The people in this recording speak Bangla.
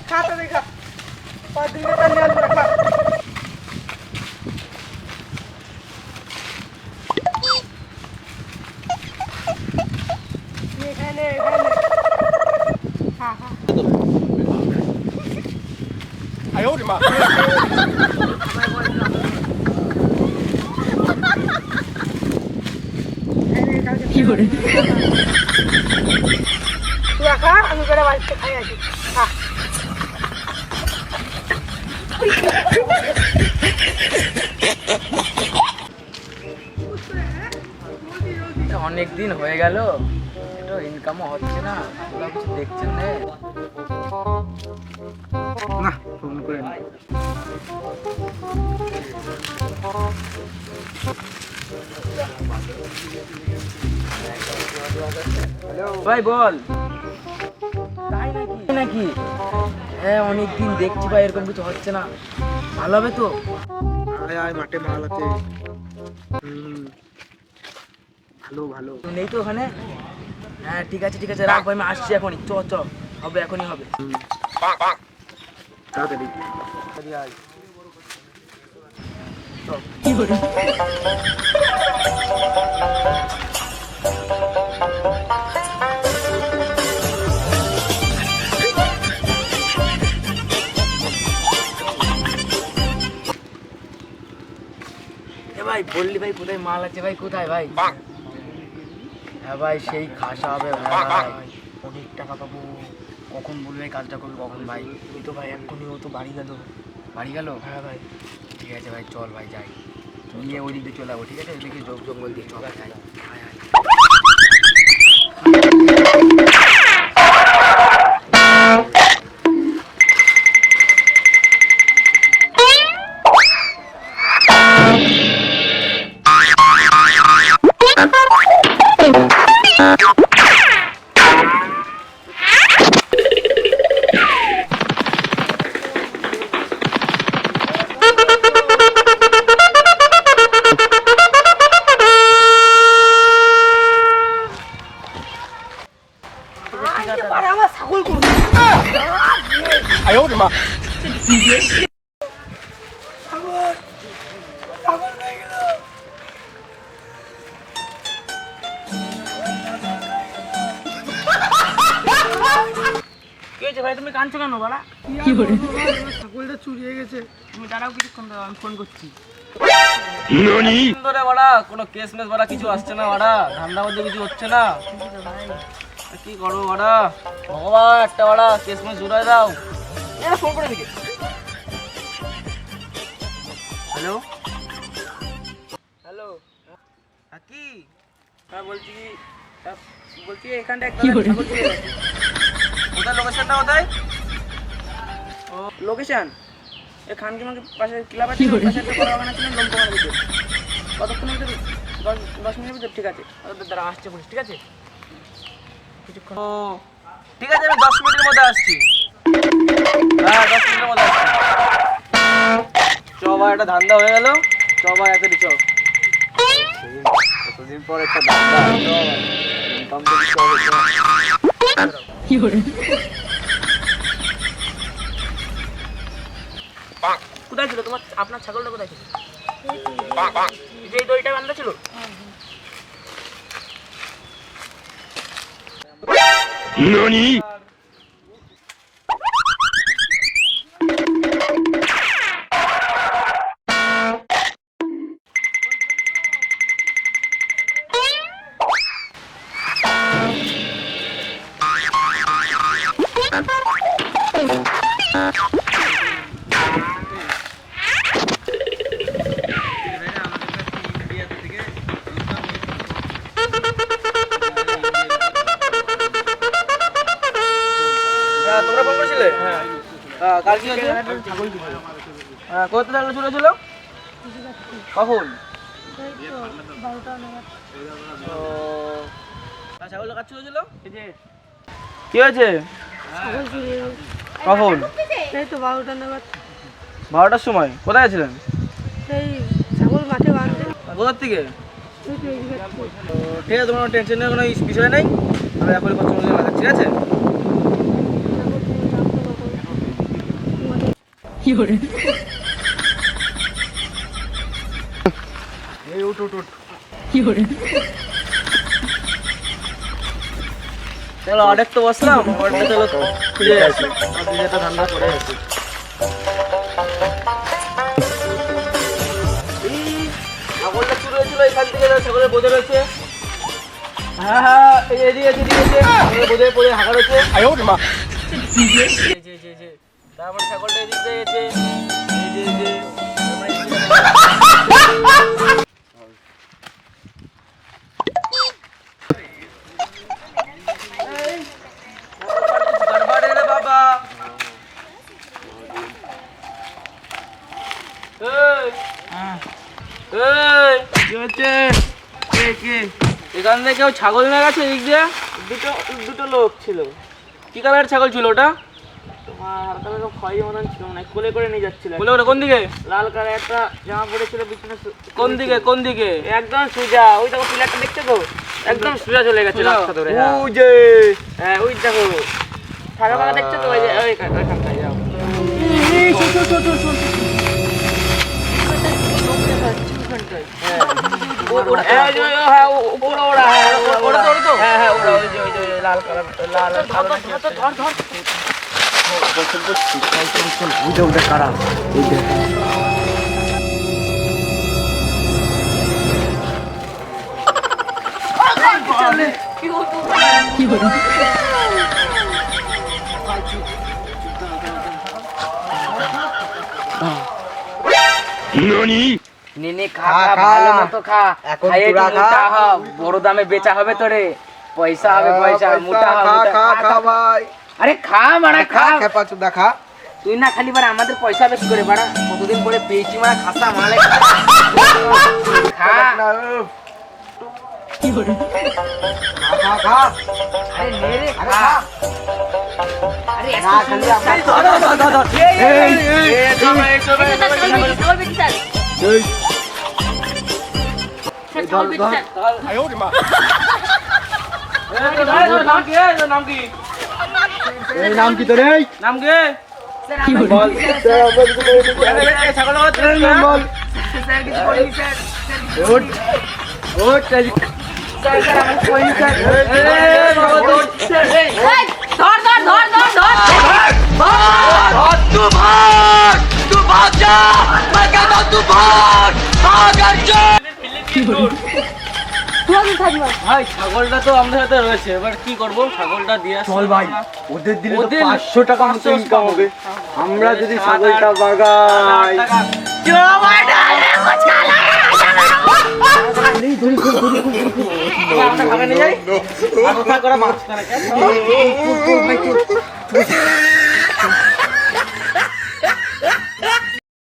खा तो देखा और दिन का नियम रखा ये खाने हाँ हाँ 哎呦我的妈！ 有人。তুই খা আমি করে বাড়িতে খাই আছি খা অনেক দিন হয়ে গেল এটা ইনকামও হচ্ছে না ওরা কিছু দেখছেন না ফোন করে না ভাই বল তাই নাকি হ্যাঁ অনেকদিন দেখছি ভাই এরকম কিছু হচ্ছে না ভালো হবে তো আয় আয় মাঠে মাল আছে ভালো ভালো নেই তো ওখানে হ্যাঁ ঠিক আছে রাখ ভাই আমি আসছি এখনই চ হবে এখনই হবে তাড়াতাড়ি কি করে ভাই বললি ভাই কোথায় মাল আছে ভাই কোথায় ভাই হ্যাঁ ভাই সেই খাসা হবে ভাই অনেক টাকা পাবো কখন বলবে কাজটা করবো কখন ভাই ওই তো ভাই এক্ষুনি ও তো বাড়ি গেল হ্যাঁ ভাই ঠিক আছে ভাই চল ভাই যাই নিয়ে ওই দিক দিয়ে চলে যাবো ঠিক আছে ওইদিকে যোগ বল দিয়ে চল যাই哎呦我的妈！ কি হয়েছে ভাই তুমি কাঁদছো কেন বাড়া ছাগলটা চুরি হয়ে গেছে তুমি দাঁড়াও কিছুক্ষণ দাঁড়াও আমি ফোন করছি ননি ধরে বাড়া কোনো কেস মেস বাড়া কিছু আসছে না বাড়া ধান্দা মধ্যে কিছু হচ্ছে না কি করবো বাড়া ভগবান একটা বাড়া কেস মেস জুড়াই দাও এটা ফোন করে দিকে হ্যালো হ্যালো কি হ্যাঁ বলছি এখানটা একটা ছাগল চলে গেছে কোথায় লোকেশনটা কোথায় ও লোকেশন এই খানকি মাকে পাশে ক্লাব আছে পাশে একটা বড় বাগান আছে না লম্বা ভিতরে কতক্ষণের ভিতরে 10 মিনিটের ভিতরে ঠিক আছে দাঁড়া আসছে পুলিশ ঠিক আছে কিছুক্ষণ ও ঠিক আছে আমি 10 মিনিটের মধ্যে আসছি হ্যাঁ 10 মিনিটের মধ্যে আসছি চ ভাই একটা ধান্দা হয়ে গেল চ ভাই এতটি চ কতদিন পর একটা ধান্দা ইনকাম তো কিছু হবে কি করে কোথায় ছিল তোমার আপনার ছাগলটা কোথায় ছিল যে দইটা বান্ধা ছিল ননি তোমরা ফোন করেছিলে হ্যাঁ কাল কি হয়েছে হ্যাঁ কত টাকা চলে ছিল কখন ছাগলটা কাজ ছিল কি হয়েছে কখন এই তো 12টা নাগাদ 12টার সময় কোথায় ছিলেন এই ছাগল মাঠে বাঁধতে কোথার থেকে এই তো এইদিকে ঠিক আছে তোমার টেনশন নেই কোনো বিষয় নেই আমি এখন কষ্ট লাগাচ্ছি ঠিক আছে এই উঠ উঠ উঠ চলো অনেক তো বসলাম, চলো খুঁজে আসি, যেটা ঠান্ডা করে আসি। ছাগলটা চুরি হয়েছিল এখান থেকে, ছাগলের বোঝা রয়েছে। হ্যাঁ হ্যাঁ, এদিকে ছাগলের বোঝায় পড়ে হাঁকা রয়েছে। তারপরে ছাগলটা এদিক দিয়ে গেছে, বাবা এখান থেকে কেউ ছাগল নিয়ে গেছে এদিক দিয়ে। দুটো লোক ছিল। কি কালার ছাগল ছিল ওটা? তোমার হালকা হালকা খয়েরি মতন ছিল, মানে কোলে করে নিয়ে যাচ্ছিল। কোলে করে কোন দিকে? লাল কালার একটা জামা পরেছিল পিছনে। কোন দিকে কোন দিকে? একদম সোজা, ওই দেখো পিলারটা দেখছো তো, একদম সোজা চলে গেছে রাস্তা ধরে। ওই যে হ্যাঁ, ওই দেখো সাদা কালার দেখছো তো, ওই যে ওইখানটায় যাও। ননি নিনি খা খা, ভালো মতো খা, খাইয়ে মোটা হ, বড় দামে বেচা হবে তোরে, পয়সা হবে, পয়সা মোটা হ, খা ভাই। আরে খা মারা, খা খেপা চুদা খা। তুই না খালি বাড়া আমাদের পয়সা বেশি করে বাড়া, কতদিন পরে পেয়েছি মারা খাসা মালে। খা আরে নে রে, খা। আরে না খালি আমরা নাম কি তোর? নাম কে? বল ছাগল বল। ভাই ছাগলটা তো আমাদের হাতে রয়েছে, এবার কি করবো? ছাগলটা দিয়ে চল ভাই, ওদের দিলে তো ওদের 500 টাকা মতো 500 ইনকাম হবে। আমরা যদি ছাগলটা বাগাই। আমরা খাবে নিয়ে যাই, আর কোথায় করে মাছ কেন?